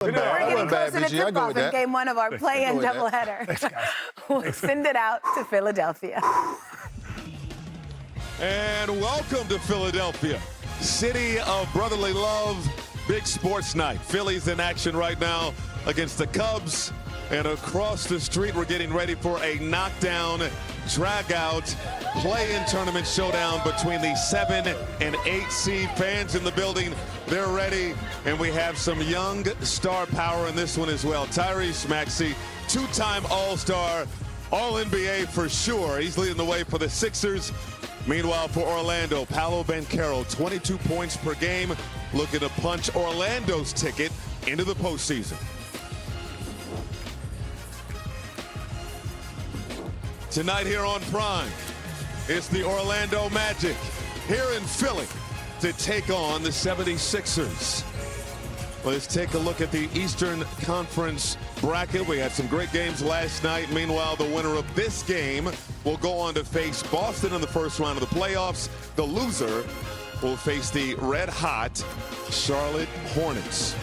We're getting closer to tip-off in game one of our play-in doubleheader. We'll send it out to Philadelphia. And welcome to Philadelphia, city of brotherly love, big sports night. Phillies in action right now against the Cubs. And across the street, we're getting ready for a knockdown, drag-out, play-in tournament showdown between the 7 and 8 seed. Fans in the building, they're ready. And we have some young star power in this one as well. Tyrese Maxey, two-time All-Star, All-NBA for sure. He's leading the way for the Sixers. Meanwhile, for Orlando, Paolo Banchero, 22 points per game, looking to punch Orlando's ticket into the postseason. Tonight here on Prime, it's the Orlando Magic here in Philly to take on the 76ers. Let's take a look at the Eastern Conference bracket. We had some great games last night. Meanwhile, the winner of this game will go on to face Boston in the first round of the playoffs. The loser will face the red-hot Charlotte Hornets.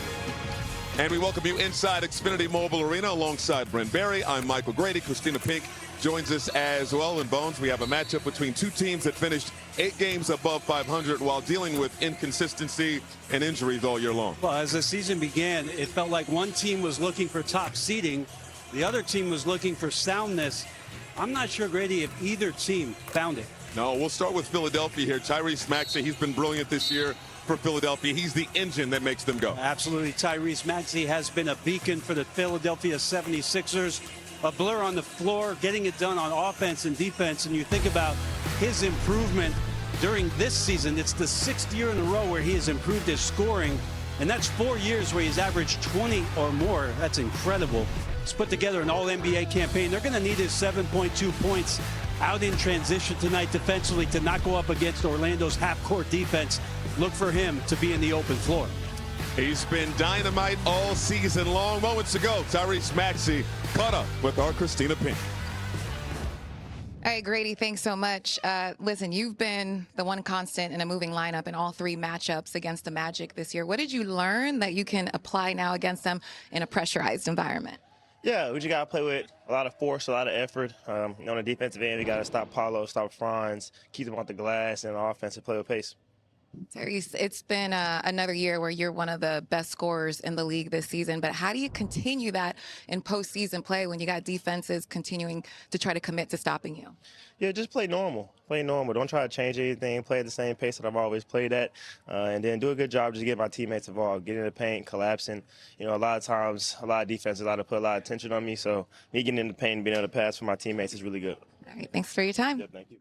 And we welcome you inside Xfinity Mobile Arena alongside Brent Barry. I'm Michael Grady. Christina Pink joins us as well. In Bones, we have a matchup between two teams that finished 8 games above 500 while dealing with inconsistency and injuries all year long. Well, as the season began, it felt like one team was looking for top seeding. The other team was looking for soundness. I'm not sure, Grady, if either team found it. No, we'll start with Philadelphia here. Tyrese Maxey, he's been brilliant this year for Philadelphia. He's the engine that makes them go. Absolutely. Tyrese Maxey has been a beacon for the Philadelphia 76ers. A blur on the floor, getting it done on offense and defense. And you think about his improvement during this season. It's the 6th year in a row where he has improved his scoring. And that's 4 years where he's averaged 20 or more. That's incredible. He's put together an all-NBA campaign. They're going to need his 7.2 points out in transition tonight defensively to not go up against Orlando's half-court defense. Look for him to be in the open floor. He's been dynamite all season long. Moments ago, Tyrese Maxey caught up with our Christina Pink. All right, Grady, thanks so much. Listen, you've been the one constant in a moving lineup in all 3 matchups against the Magic this year. What did you learn that you can apply now against them in a pressurized environment? Yeah, we just got to play with a lot of force, a lot of effort. On the defensive end, we got to stop Paolo, stop Franz, keep them off the glass, and on offense, play with pace. Tyrese, it's been another year where you're one of the best scorers in the league this season, but how do you continue that in postseason play when you got defenses continuing to try to commit to stopping you? Yeah, just play normal. Play normal. Don't try to change anything. Play at the same pace that I've always played at, and then do a good job just getting my teammates involved, getting in the paint, collapsing. You know, a lot of times, a lot of defenses like to put a lot of tension on me, so me getting in the paint and being able to pass for my teammates is really good. All right, thanks for your time. Yep, thank you.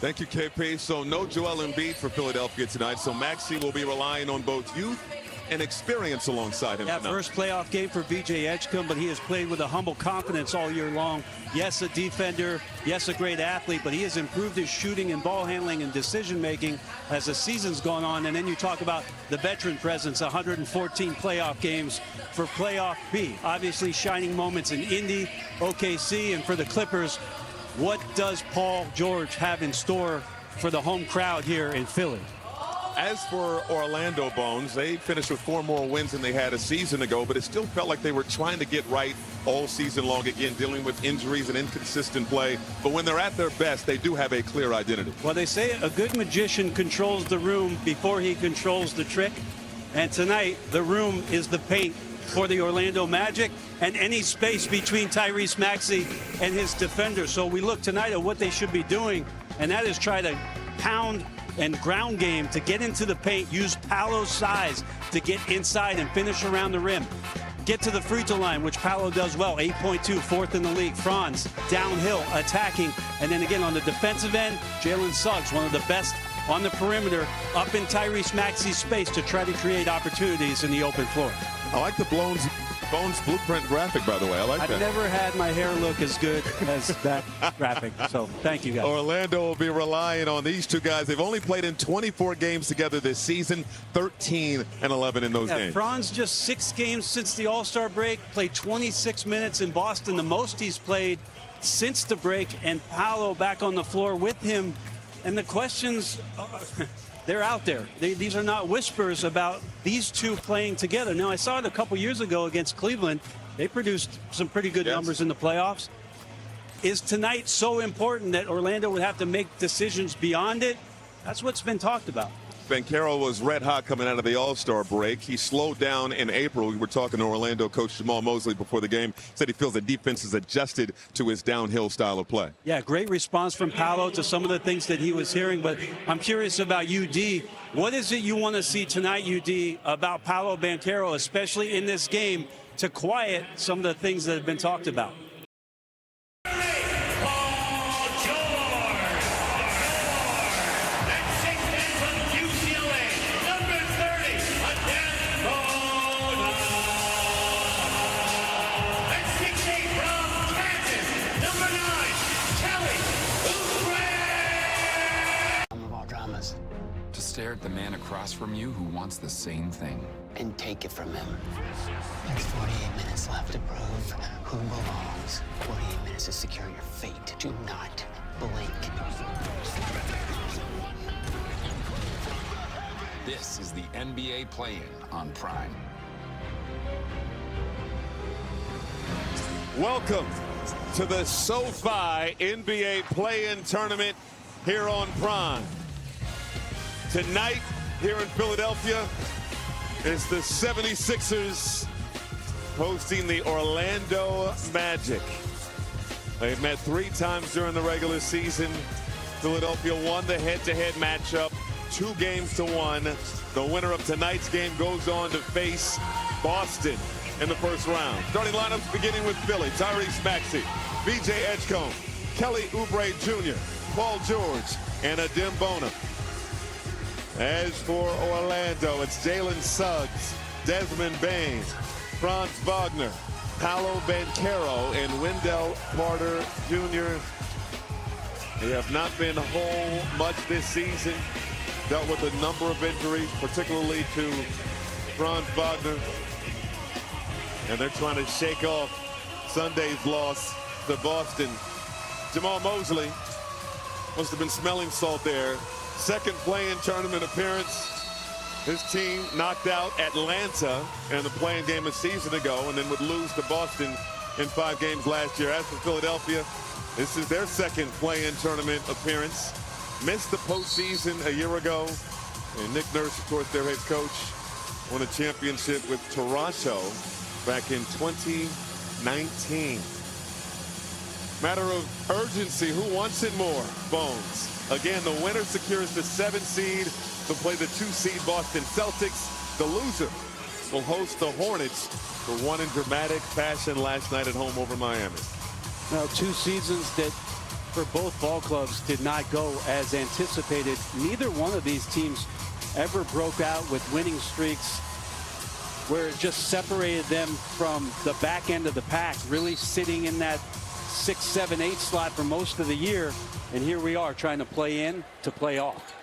Thank you, KP. So no Joel Embiid for Philadelphia tonight. So Maxey will be relying on both youth and experience alongside him. Yeah, tonight. first playoff game for VJ Edgecombe, but he has played with a humble confidence all year long. Yes, a defender. Yes, a great athlete, but he has improved his shooting and ball handling and decision-making as the season's gone on. And then you talk about the veteran presence, 114 playoff games for playoff B. Obviously, shining moments in Indy, OKC, and for the Clippers. What does Paul George have in store for the home crowd here in Philly? As for Orlando, Bones, they finished with 4 more wins than they had a season ago, but it still felt like they were trying to get right all season long, again, dealing with injuries and inconsistent play. But when they're at their best, they do have a clear identity. Well, they say a good magician controls the room before he controls the trick. And tonight, the room is the paint for the Orlando Magic and any space between Tyrese Maxey and his defender. So we look tonight at what they should be doing, and that is try to pound and ground game to get into the paint, use Paolo's size to get inside and finish around the rim. Get to the free throw line, which Paolo does well, 8.2, 4th in the league. Franz, downhill, attacking. And then again on the defensive end, Jalen Suggs, one of the best on the perimeter, up in Tyrese Maxey's space to try to create opportunities in the open floor. I like the Bones blueprint graphic, by the way. I like that. I've never had my hair look as good as that graphic. So thank you, guys. Orlando will be relying on these two guys. They've only played in 24 games together this season, 13 and 11 in those games. Franz just 6 games since the All-Star break, played 26 minutes in Boston, the most he's played since the break, and Paolo back on the floor with him. And the questions they're out there. These are not whispers about these two playing together. Now, I saw it a couple years ago against Cleveland. They produced some pretty good numbers in the playoffs. Is tonight so important that Orlando would have to make decisions beyond it? That's what's been talked about. Banchero was red hot coming out of the All-Star break. He slowed down in April. We were talking to Orlando coach Jamal Mosley before the game. Said he feels the defense has adjusted to his downhill style of play. Yeah, great response from Paolo to some of the things that he was hearing. But I'm curious about UD. What is it you want to see tonight, UD, about Paolo Banchero, especially in this game, to quiet some of the things that have been talked about? To stare at the man across from you who wants the same thing. And take it from him. There's 48 minutes left to prove who belongs. 48 minutes to secure your fate. Do not blink. This is the NBA Play-In on Prime. Welcome to the SoFi NBA Play-In Tournament here on Prime. Tonight, here in Philadelphia, it's the 76ers hosting the Orlando Magic. They've met 3 times during the regular season. Philadelphia won the head-to-head matchup, 2 games to 1. The winner of tonight's game goes on to face Boston in the first round. Starting lineups beginning with Philly: Tyrese Maxey, B.J. Edgecombe, Kelly Oubre Jr., Paul George, and Adem Bona. As for Orlando, it's Jalen Suggs, Desmond Bane, Franz Wagner, Paolo Banchero, and Wendell Carter Jr. They have not been whole much this season. Dealt with a number of injuries, particularly to Franz Wagner. And they're trying to shake off Sunday's loss to Boston. Jamal Mosley must have been smelling salt there. Second play-in tournament appearance. His team knocked out Atlanta in the play-in game a season ago and then would lose to Boston in 5 games last year. As for Philadelphia, this is their second play-in tournament appearance. Missed the postseason a year ago. And Nick Nurse, of course, their head coach, won a championship with Toronto back in 2019. Matter of urgency, who wants it more? Bones. Again, the winner secures the 7th seed to play the 2 seed Boston Celtics. The loser will host the Hornets, who won in dramatic fashion last night at home over Miami. Now, 2 seasons that for both ball clubs did not go as anticipated. Neither one of these teams ever broke out with winning streaks where it just separated them from the back end of the pack, really sitting in that 6, 7, 8 slot for most of the year. And here we are trying to play in to play off.